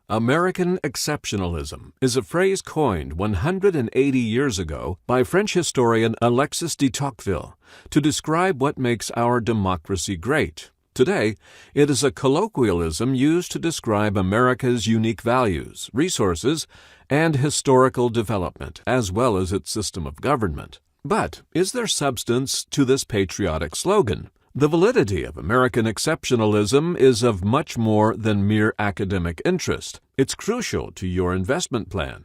American exceptionalism is a phrase coined 180 years ago by French historian Alexis de Tocqueville to describe what makes our democracy great. Today, it is a colloquialism used to describe America's unique values, resources, and historical development, as well as its system of government. But is there substance to this patriotic slogan? The validity of American exceptionalism is of much more than mere academic interest. It's crucial to your investment plan.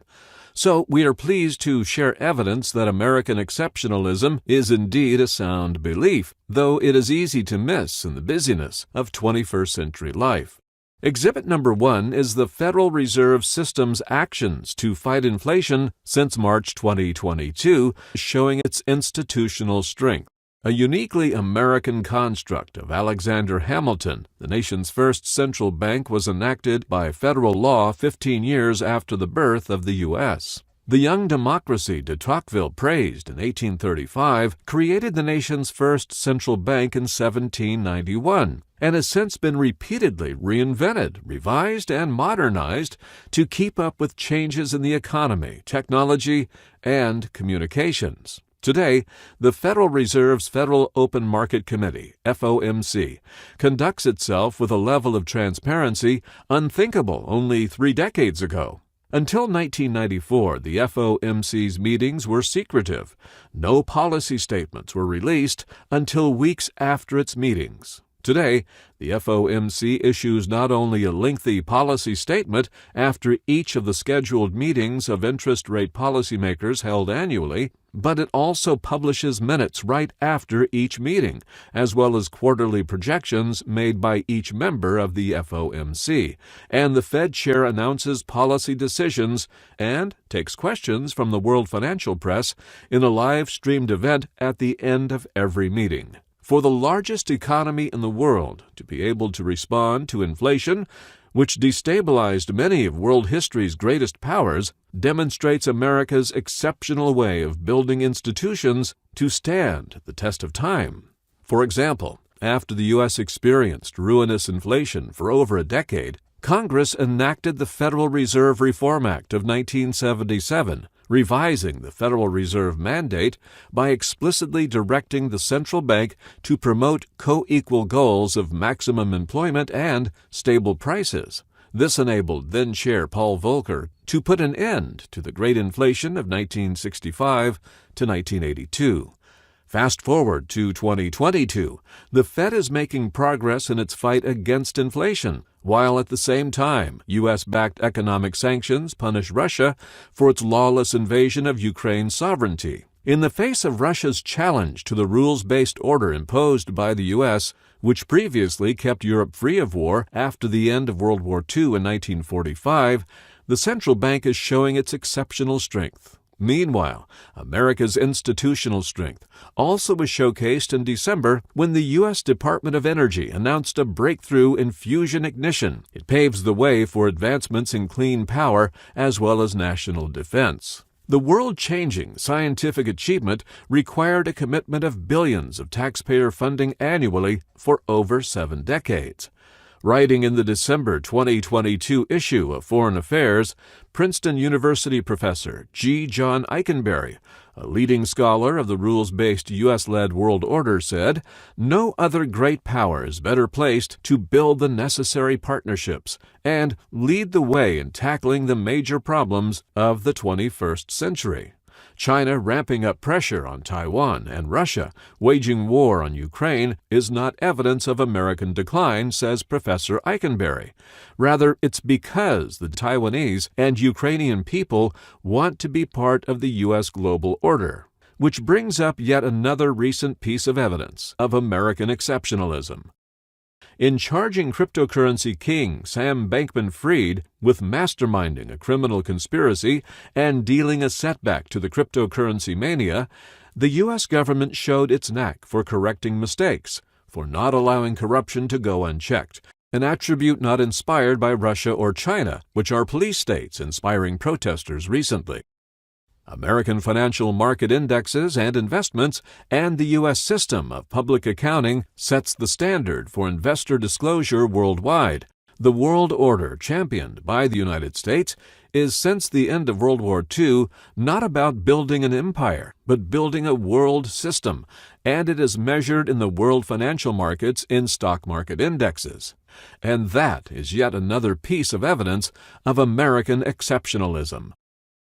So we are pleased to share evidence that American exceptionalism is indeed a sound belief, though it is easy to miss in the busyness of 21st century life. Exhibit number 1 is the Federal Reserve System's actions to fight inflation since March 2022, showing its institutional strength. A uniquely American construct of Alexander Hamilton, the nation's first central bank was enacted by federal law 15 years after the birth of the U.S. The young democracy de Tocqueville praised in 1835 created the nation's first central bank in 1791 and has since been repeatedly reinvented, revised, and modernized to keep up with changes in the economy, technology, and communications. Today, the Federal Reserve's Federal Open Market Committee, FOMC, conducts itself with a level of transparency unthinkable only 3 decades ago. Until 1994, the FOMC's meetings were secretive. No policy statements were released until weeks after its meetings. Today, the FOMC issues not only a lengthy policy statement after each of the scheduled meetings of interest rate policymakers held annually, but it also publishes minutes right after each meeting, as well as quarterly projections made by each member of the FOMC, and the Fed chair announces policy decisions and takes questions from the world financial press in a live-streamed event at the end of every meeting. For the largest economy in the world to be able to respond to inflation, which destabilized many of world history's greatest powers, demonstrates America's exceptional way of building institutions to stand the test of time. For example, after the U.S. experienced ruinous inflation for over a decade, Congress enacted the Federal Reserve Reform Act of 1977, revising the Federal Reserve mandate by explicitly directing the central bank to promote co-equal goals of maximum employment and stable prices. This enabled then-Chair Paul Volcker to put an end to the great inflation of 1965 to 1982. Fast forward to 2022, the Fed is making progress in its fight against inflation, while at the same time, U.S.-backed economic sanctions punish Russia for its lawless invasion of Ukraine's sovereignty. In the face of Russia's challenge to the rules-based order imposed by the U.S., which previously kept Europe free of war after the end of World War II in 1945, the central bank is showing its exceptional strength. Meanwhile, America's institutional strength also was showcased in December when the U.S. Department of Energy announced a breakthrough in fusion ignition. It paves the way for advancements in clean power as well as national defense. The world-changing scientific achievement required a commitment of billions of taxpayer funding annually for over 7 decades. Writing in the December 2022 issue of Foreign Affairs, Princeton University professor G. John Eikenberry, a leading scholar of the rules-based U.S.-led world order, said, "No other great power is better placed to build the necessary partnerships and lead the way in tackling the major problems of the 21st century." China ramping up pressure on Taiwan and Russia waging war on Ukraine is not evidence of American decline, says Professor Eikenberry. Rather, it's because the Taiwanese and Ukrainian people want to be part of the U.S. global order. Which brings up yet another recent piece of evidence of American exceptionalism. In charging cryptocurrency king Sam Bankman-Fried with masterminding a criminal conspiracy and dealing a setback to the cryptocurrency mania, the U.S. government showed its knack for correcting mistakes, for not allowing corruption to go unchecked, an attribute not inspired by Russia or China, which are police states inspiring protesters recently. American financial market indexes and investments, and the U.S. system of public accounting sets the standard for investor disclosure worldwide. The world order championed by the United States is since the end of World War II not about building an empire, but building a world system, and it is measured in the world financial markets in stock market indexes. And that is yet another piece of evidence of American exceptionalism.